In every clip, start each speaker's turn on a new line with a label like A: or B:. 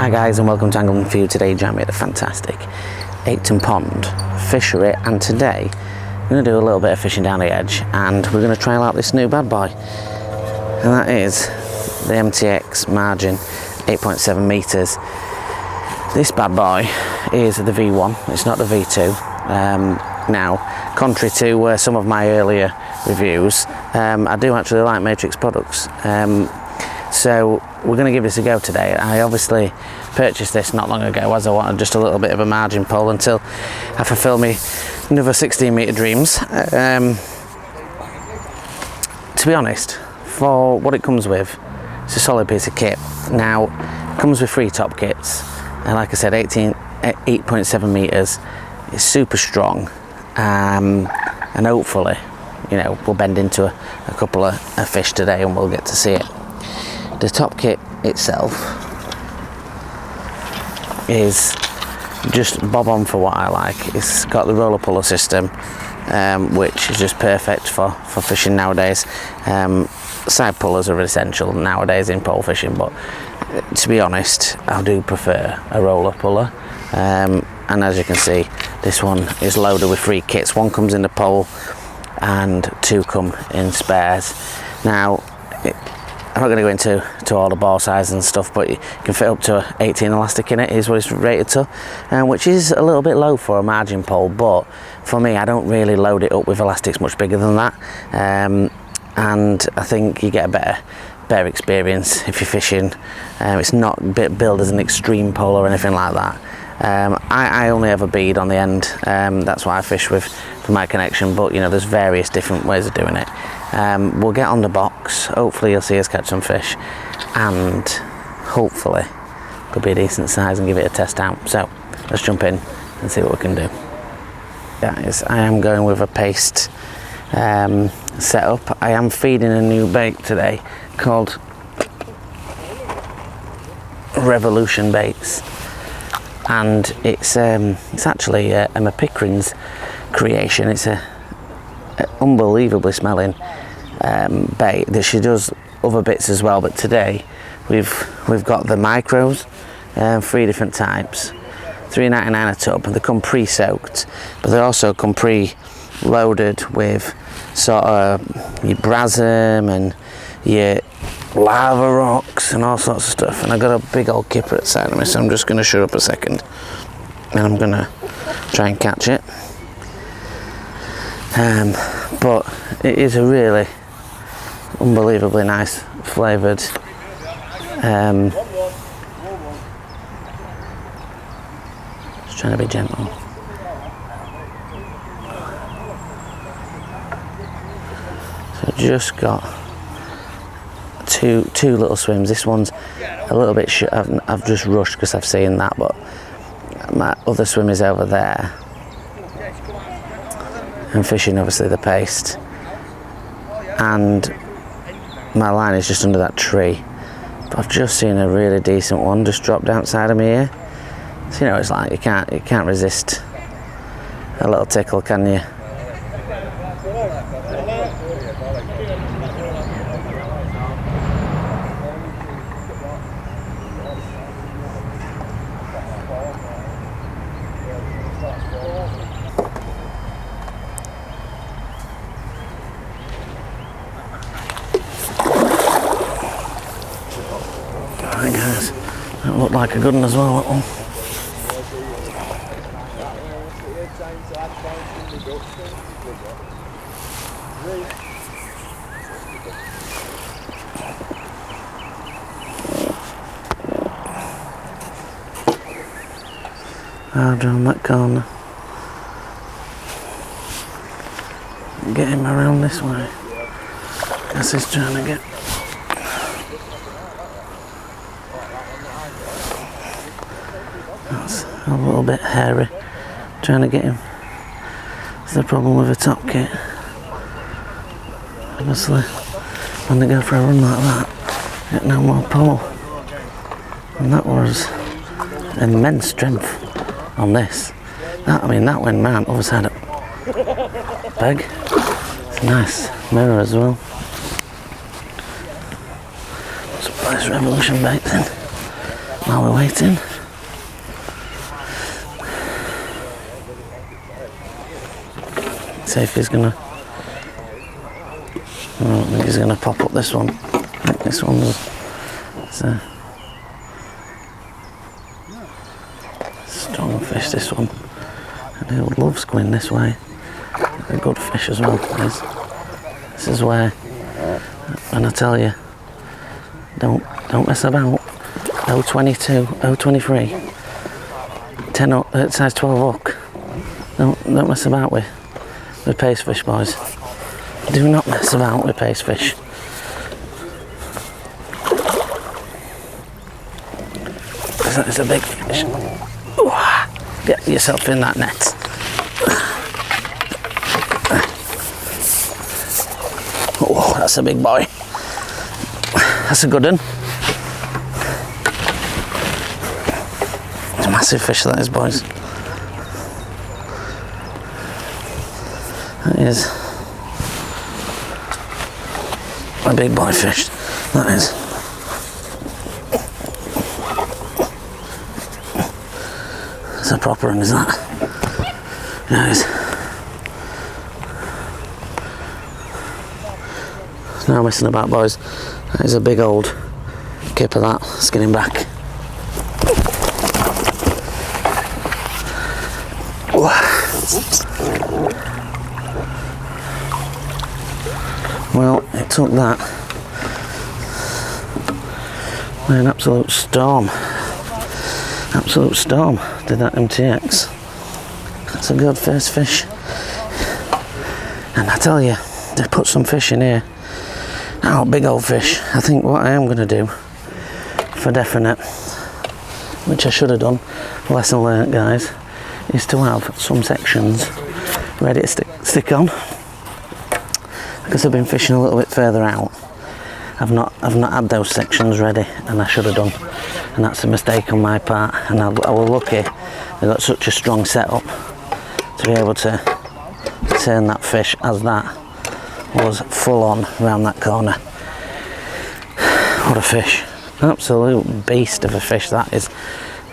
A: Hi guys, and welcome to Angling For You. Today Jamie at the fantastic Ayton Pond fishery, and today I'm going to do a little bit of fishing down the edge and we're going to trial out this new bad boy, and that is the MTX Margin 8.7 meters. This bad boy is the V1, it's not the V2. Now, contrary to some of my earlier reviews, I do actually like Matrix products. So we're going to give this a go today. I obviously purchased this not long ago as I wanted just a little bit of a margin pole until I fulfill me another 16 metre dreams. To be honest, for what it comes with, it's a solid piece of kit. Now, it comes with 3 top kits, and like I said, 8.7 metres. It's super strong, and hopefully, you know, we'll bend into a couple of fish today and we'll get to see it. The top kit itself is just bob on for what I like. It's got the roller puller system, which is just perfect for fishing nowadays. Side pullers are essential nowadays in pole fishing, but to be honest, I do prefer a roller puller. And as you can see, this one is loaded with 3 kits. 1 comes in the pole and 2 come in spares. Now, I'm not going to go into all the ball size and stuff, but you can fit up to 18 elastic in it, is what it's rated to, which is a little bit low for a margin pole, but for me, I don't really load it up with elastics much bigger than that, and I think you get a better experience if you're fishing. It's not billed as an extreme pole or anything like that. I only have a bead on the end, that's what I fish with for my connection, but you know, there's various different ways of doing it. We'll get on the box, hopefully you'll see us catch some fish, and hopefully it'll be a decent size and give it a test out. So let's jump in and see what we can do. Guys, I am going with a paste setup. I am feeding a new bait today called Revolution baits, and it's actually Emma Pickering's creation. It's a unbelievably smelling bait that she does other bits as well, but today we've got the micros, 3 different types, $3.99 a tub, and they come pre-soaked, but they also come pre-loaded with sort of your brasem and your lava rocks and all sorts of stuff. And I've got a big old kipper at the side of me, so I'm just going to shut up a second and I'm going to try and catch it. But it is a really unbelievably nice flavoured just trying to be gentle. So just got two little swims. This one's a little bit I've just rushed because I've seen that, but my other swim is over there. I'm fishing obviously the paste, and my line is just under that tree, but I've just seen a really decent one just dropped outside of me here. So you know, it's like you can't resist a little tickle, can you? Alright guys, that looked like a good one as well, that one. Hard around that corner. Get him around this way. Guess he's trying to get. That's a little bit hairy. Trying to get him. That's the problem with a top kit. Obviously, when they go for a run like that, get no more pull. And that was immense strength on this. That went round other side of peg. It's a nice mirror as well. Let's put this Revolution baits in. while we're waiting. See if he's gonna. I don't think he's gonna pop up this one. I think this one was. So. Strong fish, this one. And he would love going this way. A good fish as well. This is where. And I tell you, don't mess about. 022, 023, 10 up, size 12 hook. Don't mess about with pace fish, boys. Do not mess about with pace fish. That is a big fish. Ooh, get yourself in that net. Oh, that's a big boy. That's a good one. It's a massive fish, that is, boys. That is a big boy fish. That is. It's a proper one, is that? That is. No messing about, boys. That is a big old kipper, that, skinning back. Well, it took that. An absolute storm. Absolute storm did that MTX. That's a good first fish. And I tell you, they put some fish in here. Oh, big old fish. I think what I am going to do, for definite, which I should have done, lesson learnt, guys, is to have some sections ready to stick on. Because I've been fishing a little bit further out, I've not had those sections ready, and I should have done, and that's a mistake on my part. And I was lucky I got such a strong setup to be able to turn that fish as that was full on around that corner. What a fish! Absolute beast of a fish that is.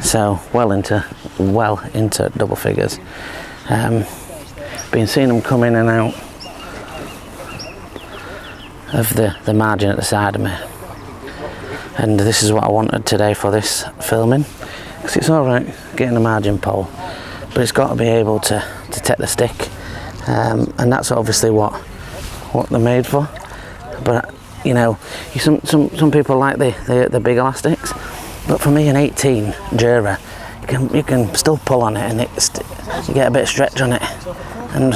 A: So well into double figures. Been seeing them come in and out of the margin at the side of me, and this is what I wanted today for this filming, because it's all right getting a margin pole, but it's got to be able to take the stick, and that's obviously what they're made for. But you know, some people like the big elastics, but for me an 18 Jura, you can still pull on it, and you get a bit of stretch on it, and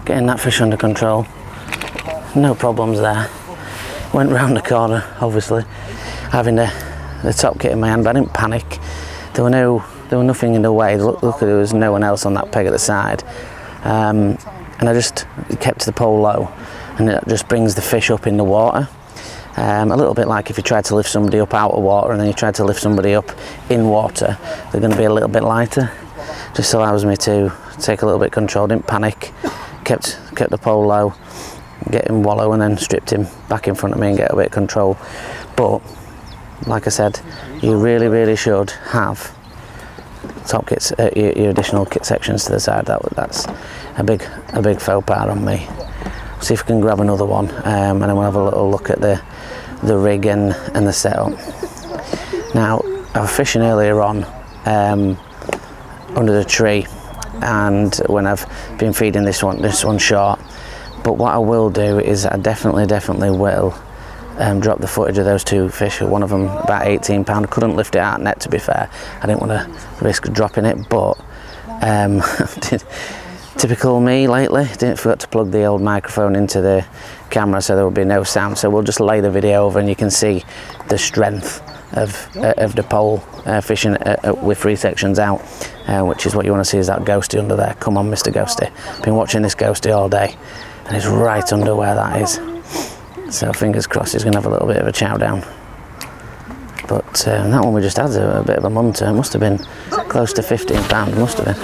A: getting that fish under control. No problems there. Went round the corner, obviously, having the top kit in my hand, but I didn't panic. There were nothing in the way. Luckily there was no one else on that peg at the side, and I just kept the pole low, and it just brings the fish up in the water. A little bit like if you tried to lift somebody up out of water and then you tried to lift somebody up in water, they're going to be a little bit lighter. Just allows me to take a little bit of control. Didn't panic. Kept the pole low. Get him wallow, and then stripped him back in front of me and get a bit of control. But like I said, you really should have top kits, your additional kit sections to the side. That's a big faux pas on me. See if we can grab another one, and then we'll have a little look at the rig and the setup. Now I was fishing earlier on under the tree, and when I've been feeding this one short. But what I will do is I definitely will drop the footage of those two fish. One of them about 18 pound. I couldn't lift it out net, to be fair. I didn't want to risk dropping it, but typical me lately, forgot to plug the old microphone into the camera, so there will be no sound. So we'll just lay the video over and you can see the strength of the pole fishing with 3 sections out, which is what you want to see, is that ghosty under there. Come on, Mr. Ghosty. Been watching this ghosty all day, and it's right under where that is. So fingers crossed he's going to have a little bit of a chow down. But that one we just had a bit of a munter. It must have been close to 15 pound, must have been.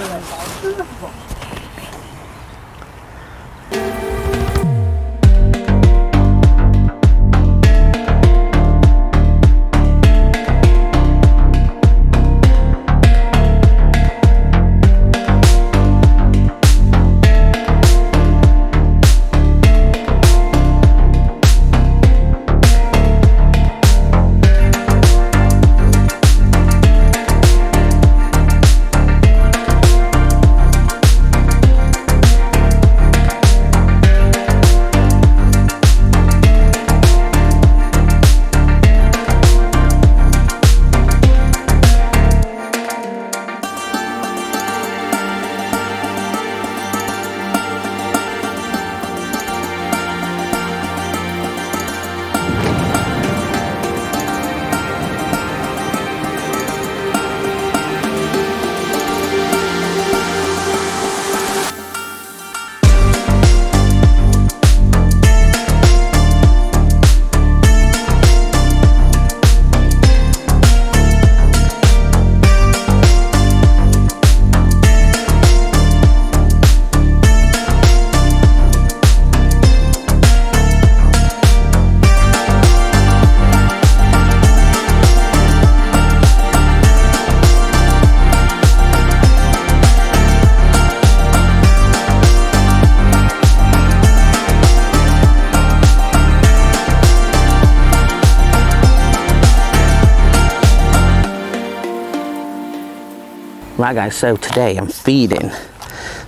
A: Right guys, so today I'm feeding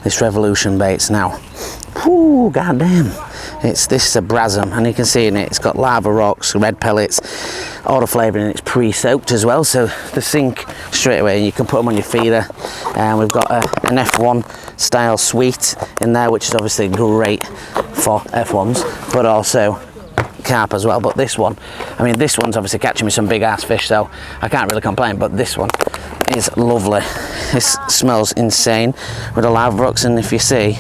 A: this Revolution baits now. Whoo, goddamn. This is a Brasm, and you can see in it, it's got lava rocks, red pellets, all the flavouring, and it's pre-soaked as well, so they sink straight away, and you can put them on your feeder. And we've got an F1 style sweet in there, which is obviously great for F1s, but also carp as well. But this one, I mean, this one's obviously catching me some big ass fish, so I can't really complain, but this one is lovely. This smells insane with the lava rocks, and if you see,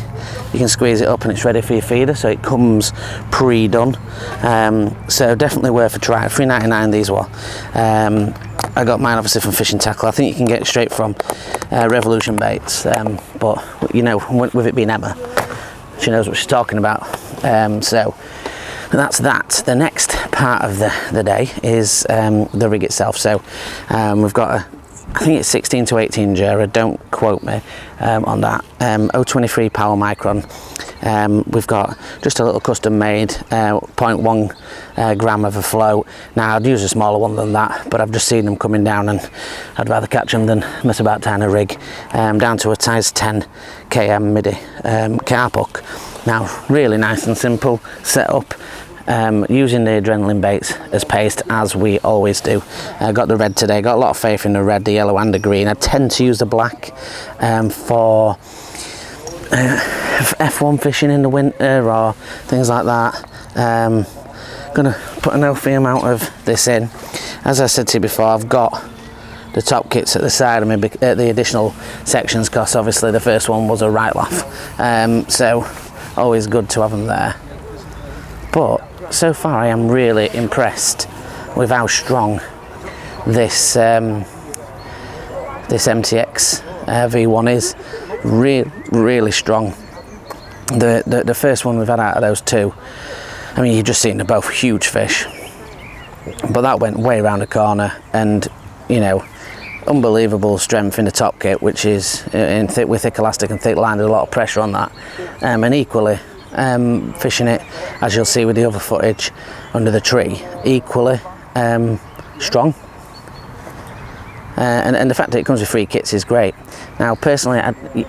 A: you can squeeze it up and it's ready for your feeder, so it comes pre-done. So definitely worth a try. $3.99 these were. I got mine obviously from Fishing Tackle. I think you can get it straight from Revolution baits, but you know, with it being Emma, she knows what she's talking about. So that's that. The next part of the day is the rig itself. So we've got I think it's 16 to 18 Jura, don't quote me on that. 023 power micron. We've got just a little custom made 0.1 gram of a float. Now I'd use a smaller one than that, but I've just seen them coming down and I'd rather catch them than mess about tying a rig. Down to a size 10 km MIDI carp hook. Now really nice and simple setup. Using the adrenaline baits as paste, as we always do. Got the red today, got a lot of faith in the red, the yellow and the green. I tend to use the black for F1 fishing in the winter or things like that. Gonna put an healthy amount of this in. As I said to you before, I've got the top kits at the side of me, the additional sections, because obviously the first one was a right laugh. So always good to have them there. But so far I am really impressed with how strong this this MTX V1 is. Really strong. The first one we've had out of those two, I mean, you've just seen they're both huge fish, but that went way around the corner, and you know, unbelievable strength in the top kit, which is with thick elastic and thick line. There's a lot of pressure on that, and equally fishing it, as you'll see with the other footage under the tree, equally strong. And the fact that it comes with 3 kits is great. Now personally,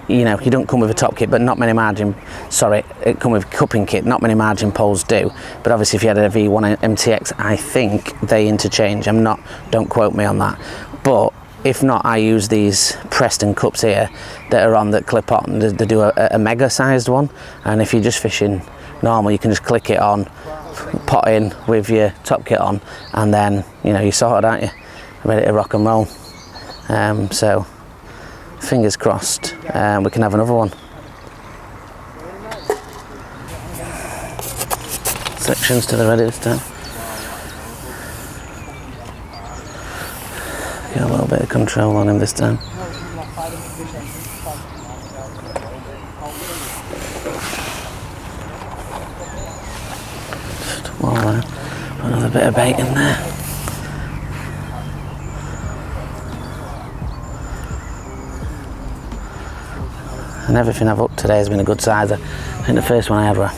A: you know, you don't come with a top kit, but not many margin, sorry, it come with a cupping kit, not many margin poles do, but obviously if you had a V1 MTX, I think they interchange. Don't quote me on that, but if not, I use these Preston cups here that are on, that clip on. They do a mega sized one, and if you're just fishing normal, you can just click it on, pot in with your top kit on, and then you know, you're sorted, aren't you? Ready to rock and roll. So fingers crossed we can have another one. Sections to the ready this time. Get a little bit of control on him this time. Just one, another bit of bait in there. And everything I've hooked today has been a good size. I think the first one I had were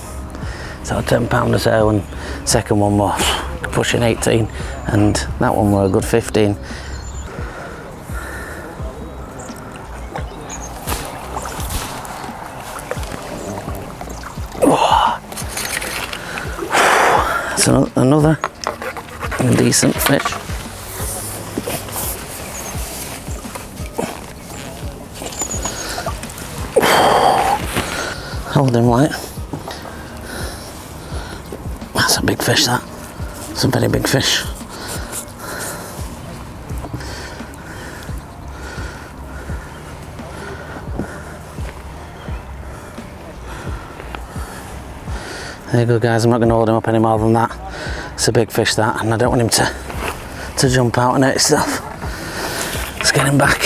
A: sort of £10 or so, and second one was pushing 18, and that one were a good 15. So another decent fish. Hold him light. That's a big fish, that. It's a very big fish. There you go guys, I'm not going to hold him up any more than that. It's a big fish, that, and I don't want him to jump out and hurt himself. Let's get him back.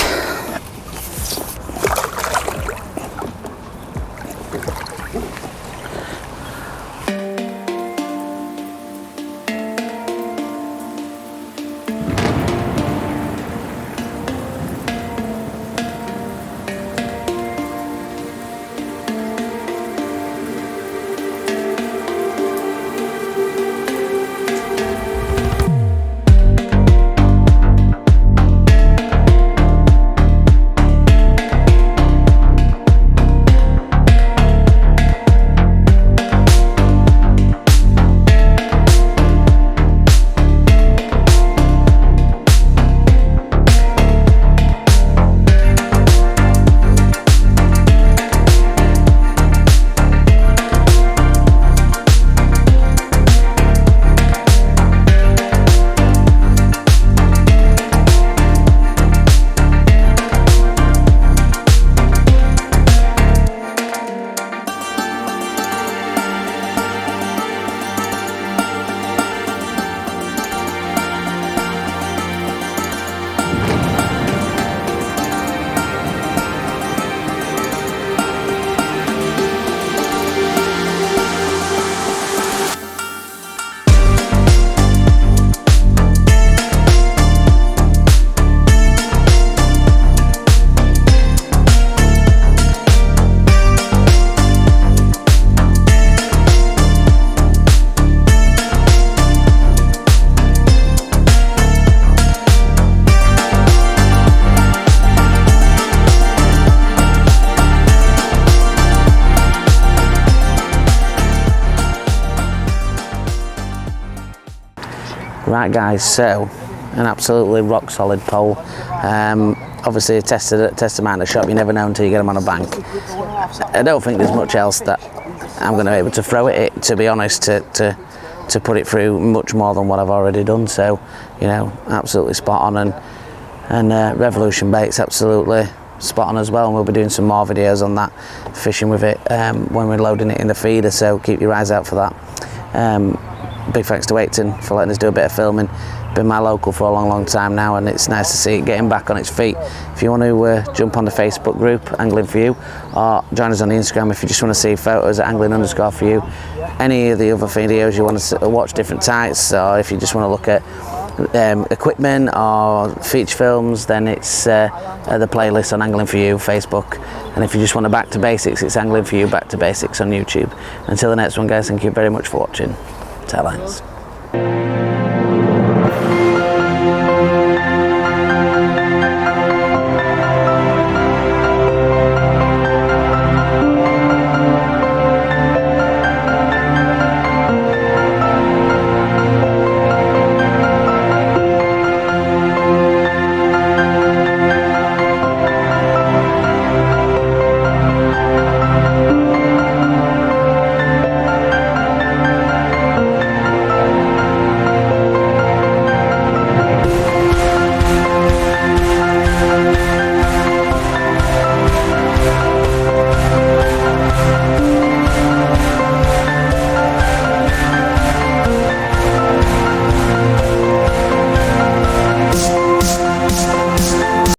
A: Right guys, so an absolutely rock solid pole. Obviously test them out in the shop, you never know until you get them on a bank. I don't think there's much else that I'm going to be able to throw at it, to be honest, to put it through much more than what I've already done. So, you know, absolutely spot on, and Revolution bait's absolutely spot on as well, and we'll be doing some more videos on that, fishing with it when we're loading it in the feeder, so keep your eyes out for that. Big thanks to Waketon for letting us do a bit of filming. Been my local for a long time now, and it's nice to see it getting back on its feet. If you want to jump on the Facebook group Angling For You, or join us on the Instagram if you just want to see photos at angling_for you. Any of the other videos you want to watch, different types, or if you just want to look at equipment or feature films, then it's the playlist on Angling For You Facebook. And if you just want to back to basics, it's Angling For You Back to Basics on YouTube. Until the next one guys, thank you very much for watching. Tailines.